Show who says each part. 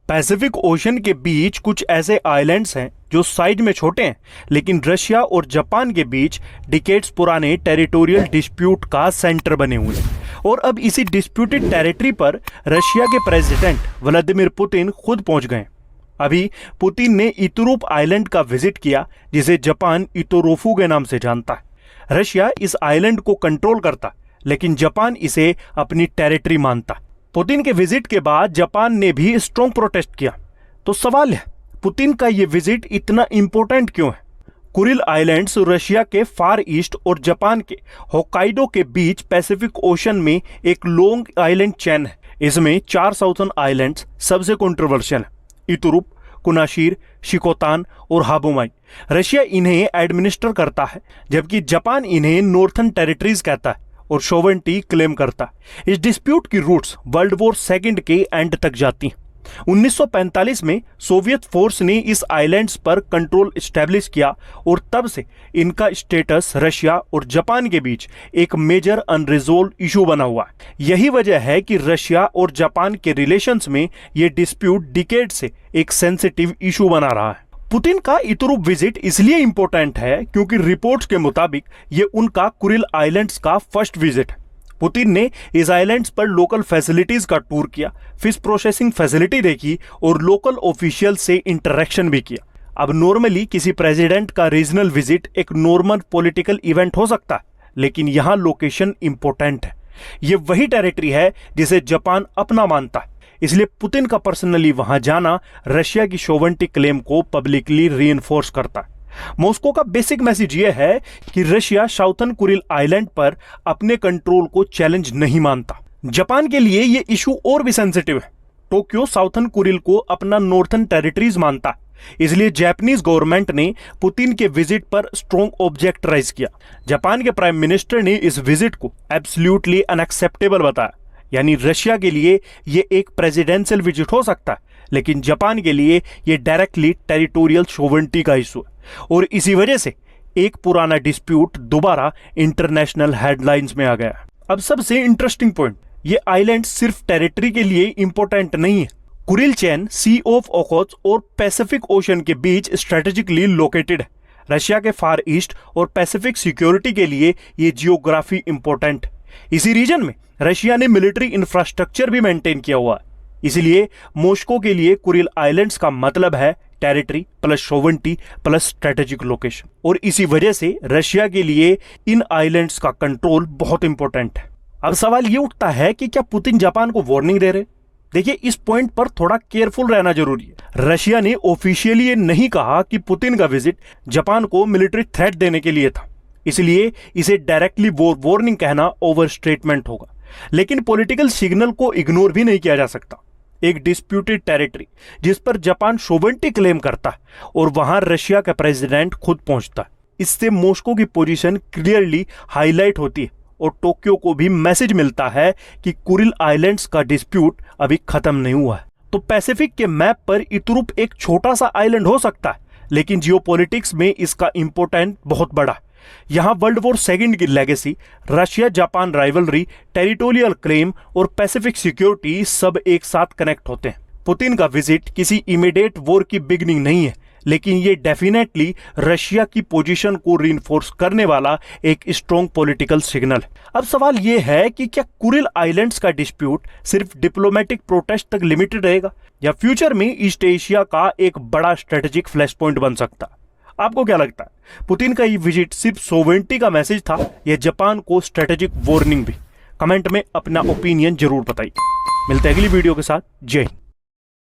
Speaker 1: Pacific Ocean के बीच कुछ ऐसे आइलैंड्स हैं जो साइज में छोटे हैं, लेकिन रशिया और जापान के बीच डिकेड्स पुराने टेरिटोरियल डिस्प्यूट का सेंटर बने हुए हैं। और अब इसी डिस्प्यूटेड टेरिटरी पर रशिया के प्रेसिडेंट व्लादिमीर पुतिन खुद पहुंच गए। अभी पुतिन ने इतुरुप आइलैंड का विजिट किया, जिसे जापान इतोरोफू के नाम से जानता है। रशिया इस आइलैंड को कंट्रोल करता, लेकिन जापान इसे अपनी टेरिटरी मानता। पुतिन के विजिट के बाद जापान ने भी स्ट्रॉन्ग प्रोटेस्ट किया। तो सवाल है, पुतिन का यह विजिट इतना इंपॉर्टेंट क्यों है? कुरिल आइलैंड्स रशिया के फार ईस्ट और जापान के होक्काइडो के बीच पैसिफिक ओशन में एक लॉन्ग आइलैंड चेन है। इसमें 4 साउथर्न आइलैंड्स सबसे कंट्रोवर्शियल है: इतुरुप, कुनाशिर, शिकोतान और हाबुमाई। रशिया इन्हें एडमिनिस्टर करता है, जबकि जापान इन्हें नॉर्थर्न टेरिटरीज कहता है और सोवेरेनिटी क्लेम करता है। इस डिस्प्यूट की रूट्स वर्ल्ड वॉर सेकंड के एंड तक जाती हैं। 1945 में सोवियत फोर्स ने इस आइलैंड्स पर कंट्रोल एस्टेब्लिश किया और तब से इनका स्टेटस रशिया और जापान के बीच एक मेजर अनरिजोल्व इशू बना हुआ है। यही वजह है कि रशिया और जापान के रिलेशंस में यह डिस्प्यूट डिकेड से एक सेंसिटिव इशू बना रहा है। पुतिन का इतुरुप विजिट इसलिए इंपॉर्टेंट है क्योंकि रिपोर्ट्स के मुताबिक ये उनका कुरिल आइलैंड्स का फर्स्ट विजिट है। पुतिन ने इस आइलैंड्स पर लोकल फैसिलिटीज का टूर किया, फिश प्रोसेसिंग फैसिलिटी देखी और लोकल ऑफिशियल से इंटरेक्शन भी किया। अब नॉर्मली किसी प्रेसिडेंट का रीजनल विजिट एक नॉर्मल पॉलिटिकल इवेंट हो सकता है, लेकिन यहाँ लोकेशन इंपॉर्टेंट है। ये वही टेरिटरी है जिसे जापान अपना मानता है, इसलिए पुतिन का पर्सनली वहां जाना रशिया की सोवेरेनिटी क्लेम को पब्लिकली रीइंफोर्स करता है। मॉस्को का बेसिक मैसेज यह है कि रशिया साउथर्न कुरिल आइलैंड पर अपने कंट्रोल को चैलेंज नहीं मानता। जापान के लिए यह इशू और भी सेंसिटिव है। टोक्यो साउथर्न कुरिल को अपना नॉर्थर्न टेरिटरीज मानता है, इसलिए जापानीज गवर्नमेंट ने पुतिन के विजिट पर स्ट्रॉन्ग ऑब्जेक्ट राइज किया। जापान के प्राइम मिनिस्टर ने इस विजिट को एब्सोल्युटली अनएक्सेप्टेबल बताया। यानी रशिया के लिए यह एक प्रेसिडेंशियल विजिट हो सकता है, लेकिन जापान के लिए यह डायरेक्टली टेरिटोरियल सोवेरेनिटी का इशू है। और इसी वजह से एक पुराना डिस्प्यूट दोबारा इंटरनेशनल हेडलाइंस में आ गया। अब सबसे इंटरेस्टिंग पॉइंट, ये आइलैंड सिर्फ टेरिटरी के लिए इंपॉर्टेंट नहीं है। Kuril chain sea of Okhotsk और पैसिफिक ओशन के बीच स्ट्रेटेजिकली लोकेटेड है। रशिया के फार ईस्ट और पैसिफिक सिक्योरिटी के लिए ये जियोग्राफी इंपॉर्टेंट है। इसी रीजन में रशिया ने मिलिट्री इंफ्रास्ट्रक्चर भी मेंटेन किया हुआ है। इसलिए मॉस्को के लिए कुरिल आइलैंड्स का मतलब है territory plus sovereignty plus strategic location. और इसी वजह से रशिया के लिए इन आइलैंड्स का कंट्रोल बहुत इंपॉर्टेंट है। अब सवाल ये उठता है कि क्या पुतिन जापान को वार्निंग दे रहे? देखिए, इस पॉइंट पर थोड़ा केयरफुल रहना जरूरी है। रशिया ने ऑफिशियली ये नहीं कहा कि पुतिन का विजिट जापान को मिलिट्री थ्रेट देने के लिए था, इसलिए इसे डायरेक्टली वार्निंग कहना ओवर स्टेटमेंट होगा। लेकिन पॉलिटिकल सिग्नल को इग्नोर भी नहीं किया जा सकता। एक डिस्प्यूटेड टेरिटरी जिस पर जापान सोवेरेनिटी क्लेम करता है और वहां रशिया का प्रेसिडेंट खुद पहुंचता है, इससे मॉस्को की पोजीशन क्लियरली हाईलाइट होती है और टोक्यो को भी मैसेज मिलता है कि कुरिल आइलैंड्स का डिस्प्यूट अभी खत्म नहीं हुआ है। तो पैसिफिक के मैप पर इतुरुप एक छोटा सा आइलैंड हो सकता है, लेकिन जियोपॉलिटिक्स में इसका इंपोर्टेंट बहुत बड़ा है। यहां वर्ल्ड वॉर सेकंड की legacy, Russia Japan rivalry, territorial claim और पैसिफिक सिक्योरिटी सब एक साथ कनेक्ट होते हैं। पुतिन का विजिट किसी इमीडिएट वॉर की बिगिनिंग नहीं है, लेकिन ये डेफिनेटली रशिया की पोजीशन को रीइंफोर्स करने वाला एक स्ट्रॉन्ग पॉलिटिकल सिग्नल है। अब सवाल ये है कि क्या कुरिल आइलैंड्स का डिस्प्यूट सिर्फ डिप्लोमेटिक प्रोटेस्ट तक लिमिटेड रहेगा या फ्यूचर में ईस्ट एशिया का एक बड़ा स्ट्रेटेजिक फ्लैश पॉइंट बन सकता है? आपको क्या लगता है, पुतिन का ये विजिट सिर्फ सोवेरेनिटी का मैसेज था या जापान को स्ट्रेटेजिक वार्निंग भी? कमेंट में अपना ओपिनियन जरूर बताइए। मिलते हैं अगली वीडियो के साथ। जय हिंद।